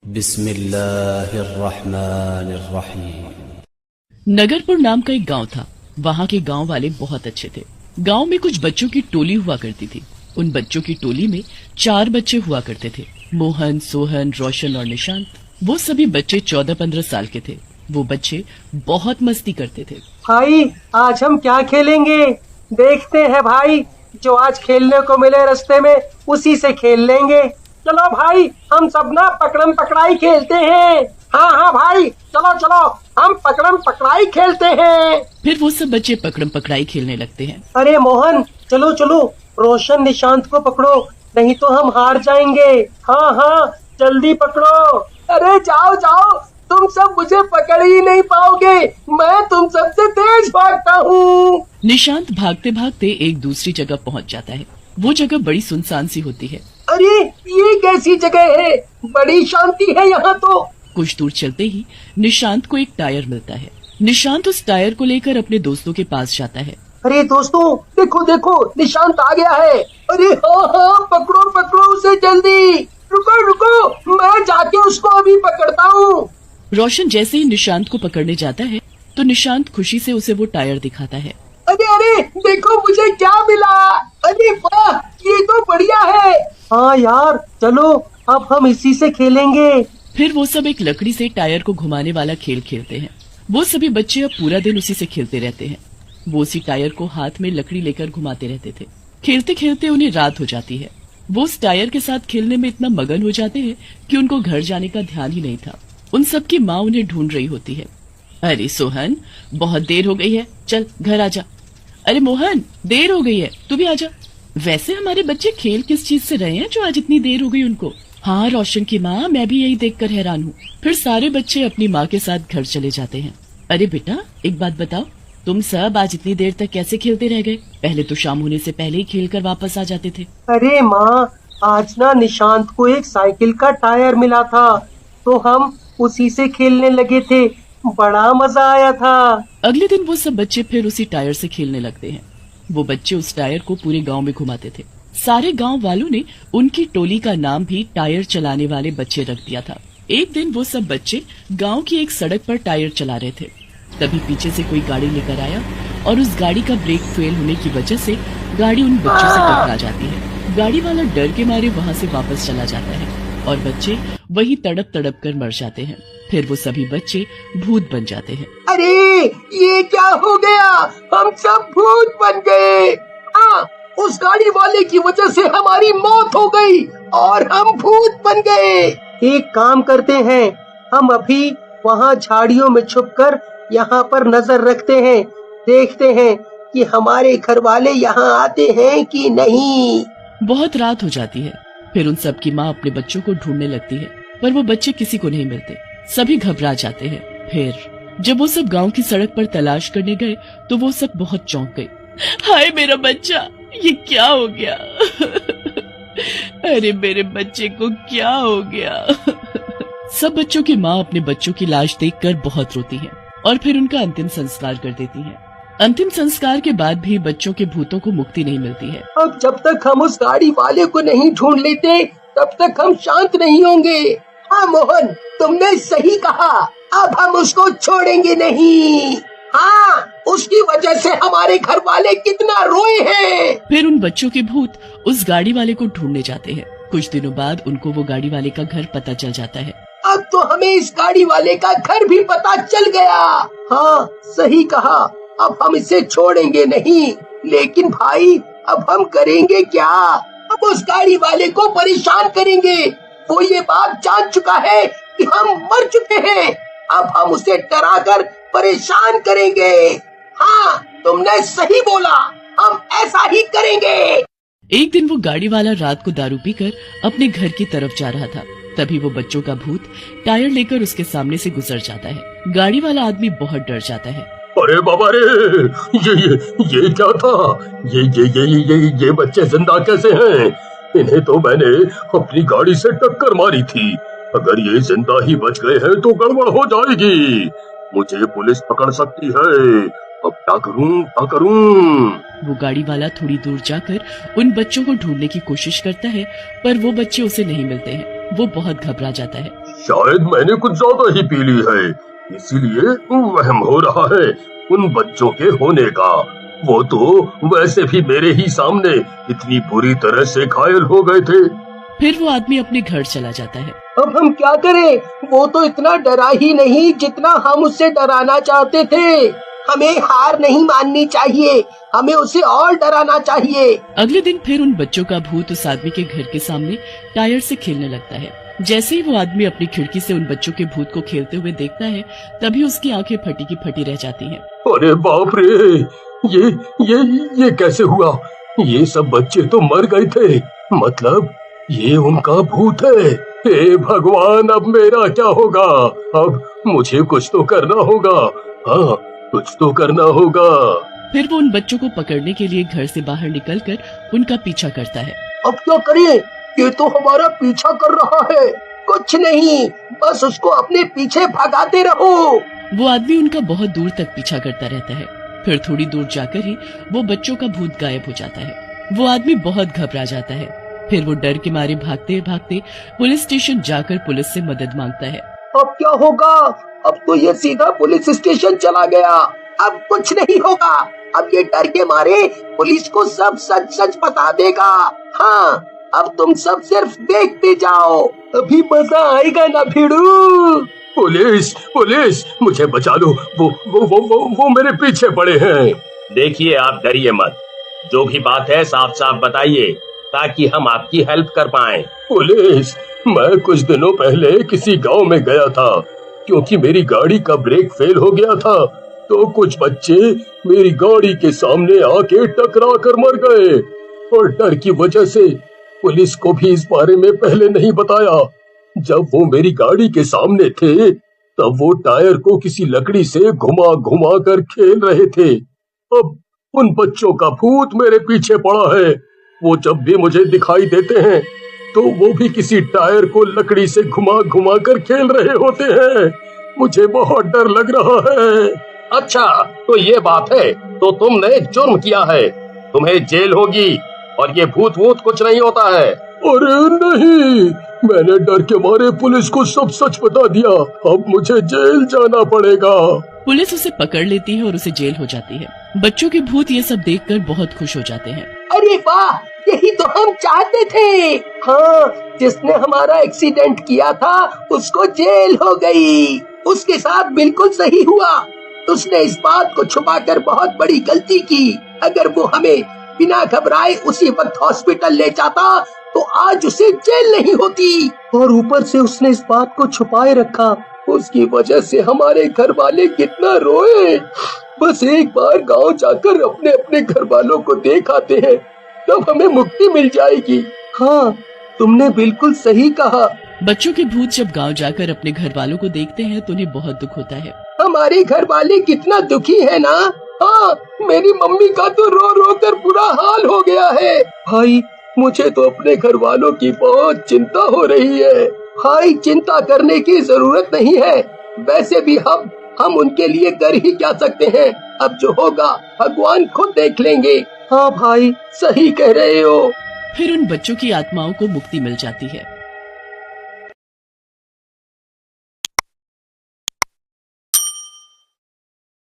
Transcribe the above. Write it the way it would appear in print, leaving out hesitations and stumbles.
बिस्मिल्लाहिर्रहमानिर्रहीम। नगरपुर नाम का एक गांव था। वहां के गांव वाले बहुत अच्छे थे। गांव में कुछ बच्चों की टोली हुआ करती थी। उन बच्चों की टोली में 4 बच्चे हुआ करते थे, मोहन, सोहन, रोशन और निशांत। वो सभी बच्चे 14-15 साल के थे। वो बच्चे बहुत मस्ती करते थे। भाई आज हम क्या खेलेंगे? देखते हैं भाई, जो आज खेलने को मिले रास्ते में उसी से खेल लेंगे। चलो भाई, हम सब ना पकड़म पकड़ाई खेलते हैं। हाँ हाँ भाई, चलो चलो, हम पकड़म पकड़ाई खेलते हैं। फिर वो सब बच्चे पकड़म पकड़ाई खेलने लगते हैं। अरे मोहन, चलो चलो, रोशन निशांत को पकड़ो, नहीं तो हम हार जाएंगे। हाँ हाँ, जल्दी पकड़ो। अरे जाओ जाओ, तुम सब मुझे पकड़ ही नहीं पाओगे, मैं तुम सबसे तेज भागता हूँ। निशांत भागते भागते एक दूसरी जगह पहुंच जाता है। वो जगह बड़ी सुनसान सी होती है। अरे ये कैसी जगह है? बड़ी शांति है यहाँ तो। कुछ दूर चलते ही निशांत को एक टायर मिलता है। निशांत उस टायर को लेकर अपने दोस्तों के पास जाता है। अरे दोस्तों, देखो देखो, निशांत आ गया है। अरे हाँ हाँ, पकड़ो पकड़ो उसे जल्दी। रुको रुको, मैं जाके उसको अभी पकड़ता हूँ। रोशन जैसे ही निशांत को पकड़ने जाता है तो निशांत खुशी से उसे वो टायर दिखाता है। अरे अरे, देखो मुझे क्या मिला। अरे वाह, ये तो बढ़िया है। हाँ यार, चलो अब हम इसी से खेलेंगे। फिर वो सब एक लकड़ी से टायर को घुमाने वाला खेल खेलते हैं। वो सभी बच्चे अब पूरा दिन उसी से खेलते रहते हैं। वो उसी टायर को हाथ में लकड़ी लेकर घुमाते रहते थे। खेलते खेलते उन्हें रात हो जाती है। वो उस टायर के साथ खेलने में इतना मगन हो जाते हैं कि उनको घर जाने का ध्यान ही नहीं था। उन सब की माँ उन्हें ढूंढ रही होती है। अरे सोहन, बहुत देर हो गई है, चल घर आजा। अरे मोहन, देर हो गई है, तू भी आजा। वैसे हमारे बच्चे खेल किस चीज से रहे हैं जो आज इतनी देर हो गई उनको? हाँ रोशन की माँ, मैं भी यही देखकर हैरान हूँ। फिर सारे बच्चे अपनी माँ के साथ घर चले जाते हैं। अरे बेटा, एक बात बताओ, तुम सब आज इतनी देर तक कैसे खेलते रह गए? पहले तो शाम होने से पहले ही खेल कर वापस आ जाते थे। अरे माँ, आज ना निशांत को एक साइकिल का टायर मिला था, तो हम उसी से खेलने लगे थे। बड़ा मजा आया था। अगले दिन वो सब बच्चे फिर उसी टायर से खेलने लगते हैं। वो बच्चे उस टायर को पूरे गांव में घुमाते थे। सारे गांव वालों ने उनकी टोली का नाम भी टायर चलाने वाले बच्चे रख दिया था। एक दिन वो सब बच्चे गांव की एक सड़क पर टायर चला रहे थे। तभी पीछे से कोई गाड़ी लेकर आया और उस गाड़ी का ब्रेक फेल होने की वजह से गाड़ी उन बच्चों से टकरा जाती है। गाड़ी वाला डर के मारे वहाँ से वापस चला जाता है और बच्चे वही तड़प तड़प कर मर जाते हैं। फिर वो सभी बच्चे भूत बन जाते हैं। अरे ये क्या हो गया? हम सब भूत बन गए। हाँ, उस गाड़ी वाले की वजह से हमारी मौत हो गई और हम भूत बन गए। एक काम करते हैं, हम अभी वहाँ झाड़ियों में छुपकर यहाँ पर नजर रखते हैं, देखते हैं कि हमारे घर वाले यहाँ आते हैं कि नहीं। बहुत रात हो जाती है। फिर उन सब की माँ अपने बच्चों को ढूंढने लगती है, पर वो बच्चे किसी को नहीं मिलते। सभी घबरा जाते हैं। फिर जब वो सब गांव की सड़क पर तलाश करने गए तो वो सब बहुत चौंक गए। हाय मेरा बच्चा, ये क्या हो गया? अरे मेरे बच्चे को क्या हो गया? सब बच्चों की माँ अपने बच्चों की लाश देखकर बहुत रोती है और फिर उनका अंतिम संस्कार कर देती है। अंतिम संस्कार के बाद भी बच्चों के भूतों को मुक्ति नहीं मिलती है। अब जब तक हम उस गाड़ी वाले को नहीं ढूंढ लेते तब तक हम शांत नहीं होंगे। हाँ मोहन, तुमने सही कहा, अब हम उसको छोड़ेंगे नहीं। हाँ, उसकी वजह से हमारे घर वाले कितना रोए हैं। फिर उन बच्चों के भूत उस गाड़ी वाले को ढूंढने जाते हैं। कुछ दिनों बाद उनको वो गाड़ी वाले का घर पता चल जाता है। अब तो हमें इस गाड़ी वाले का घर भी पता चल गया। हाँ सही कहा, अब हम इसे छोड़ेंगे नहीं। लेकिन भाई, अब हम करेंगे क्या? अब उस गाड़ी वाले को परेशान करेंगे। वो ये बात जान चुका है कि हम मर चुके हैं। अब हम उसे डराकर परेशान करेंगे। हाँ, तुमने सही बोला, हम ऐसा ही करेंगे। एक दिन वो गाड़ी वाला रात को दारू पीकर अपने घर की तरफ जा रहा था। तभी वो बच्चों का भूत टायर लेकर उसके सामने से गुजर जाता है। गाड़ी वाला आदमी बहुत डर जाता है। अरे बाबा रे, ये क्या था? ये बच्चे जिंदा कैसे हैं? इन्हें तो मैंने अपनी गाड़ी से टक्कर मारी थी। अगर ये जिंदा ही बच गए हैं तो गड़बड़ हो जाएगी। मुझे पुलिस पकड़ सकती है। अब क्या करूं? वो गाड़ी वाला थोड़ी दूर जाकर उन बच्चों को ढूंढने की कोशिश करता है, पर वो बच्चे उसे नहीं मिलते हैं। वो बहुत घबरा जाता है। शायद मैंने कुछ ज्यादा ही पी ली है, इसीलिए वहम हो रहा है उन बच्चों के होने का। वो तो वैसे भी मेरे ही सामने इतनी बुरी तरह से घायल हो गए थे। फिर वो आदमी अपने घर चला जाता है। अब हम क्या करें? वो तो इतना डरा ही नहीं जितना हम उससे डराना चाहते थे। हमें हार नहीं माननी चाहिए, हमें उसे और डराना चाहिए। अगले दिन फिर उन बच्चों का भूत उस आदमी के घर के सामने टायर से खेलने लगता है। जैसे ही वो आदमी अपनी खिड़की से उन बच्चों के भूत को खेलते हुए देखता है, तभी उसकी आंखें फटी की फटी रह जाती हैं। अरे बाप रे, ये कैसे हुआ? ये सब बच्चे तो मर गए थे, मतलब ये उनका भूत है। हे भगवान, अब मेरा क्या होगा? अब मुझे कुछ तो करना होगा। हाँ, कुछ तो करना होगा। फिर वो उन बच्चों को पकड़ने के लिए घर से बाहर निकलकर उनका पीछा करता है। अब क्या करें? ये तो हमारा पीछा कर रहा है। कुछ नहीं, बस उसको अपने पीछे भगाते रहो। वो आदमी उनका बहुत दूर तक पीछा करता रहता है। फिर थोड़ी दूर जाकर ही वो बच्चों का भूत गायब हो जाता है। वो आदमी बहुत घबरा जाता है। फिर वो डर के मारे भागते भागते पुलिस स्टेशन जाकर पुलिस से मदद मांगता है। अब क्या होगा? अब तो ये सीधा पुलिस स्टेशन चला गया। अब कुछ नहीं होगा। अब ये डर के मारे पुलिस को सब सच सच बता देगा। हाँ, अब तुम सब सिर्फ देखते जाओ, अभी मजा आएगा ना भिड़ू। पुलिस, पुलिस, मुझे बचा लो। वो मेरे पीछे पड़े हैं। देखिए, आप डरिए मत। जो भी बात है साफ साफ बताइए, ताकि हम आपकी हेल्प कर पाएं। पुलिस, मैं कुछ दिनों पहले किसी गांव में गया था। क्योंकि मेरी गाड़ी का ब्रेक फेल हो गया था, तो कुछ बच्चे मेरी गाड़ी के सामने आके टकरा कर मर गए। और डर की वजह से पुलिस को भी इस बारे में पहले नहीं बताया। जब वो मेरी गाड़ी के सामने थे, तब वो टायर को किसी लकड़ी से घुमा घुमा कर खेल रहे थे। अब उन बच्चों का भूत मेरे पीछे पड़ा है। वो जब भी मुझे दिखाई देते हैं, तो वो भी किसी टायर को लकड़ी से घुमा घुमा कर खेल रहे होते हैं। मुझे बहुत डर लग रहा है। अच्छा, तो ये बात है, तो तुमने जुर्म किया है, तुम्हें जेल होगी। और ये भूत वूत कुछ नहीं होता है। अरे नहीं, मैंने डर के मारे पुलिस को सब सच बता दिया। अब मुझे जेल जाना पड़ेगा। पुलिस उसे पकड़ लेती है और उसे जेल हो जाती है। बच्चों के भूत ये सब देखकर बहुत खुश हो जाते हैं। अरे वाह, यही तो हम चाहते थे। हाँ, जिसने हमारा एक्सीडेंट किया था उसको जेल हो गई। उसके साथ बिल्कुल सही हुआ। उसने इस बात को छुपाकर बहुत बड़ी गलती की। अगर वो हमें बिना घबराए उसी वक्त हॉस्पिटल ले जाता, तो आज उसे जेल नहीं होती। और ऊपर से उसने इस बात को छुपाए रखा। उसकी वजह से हमारे घर वाले कितना रोए। बस एक बार गांव जाकर अपने अपने घर वालों को देख आते हैं, तब हमें मुक्ति मिल जाएगी। हाँ, तुमने बिल्कुल सही कहा। बच्चों के भूत जब गांव जाकर अपने घर वालों को देखते हैं तो उन्हें बहुत दुख होता है। हमारे घर वाले कितना दुखी है ना। हाँ, मेरी मम्मी का तो रो रो कर बुरा हाल हो गया है। भाई, मुझे तो अपने घर वालों की बहुत चिंता हो रही है। भाई, चिंता करने की जरूरत नहीं है। वैसे भी हम उनके लिए कर ही क्या सकते हैं। अब जो होगा भगवान खुद देख लेंगे। हाँ भाई, सही कह रहे हो। फिर उन बच्चों की आत्माओं को मुक्ति मिल जाती है।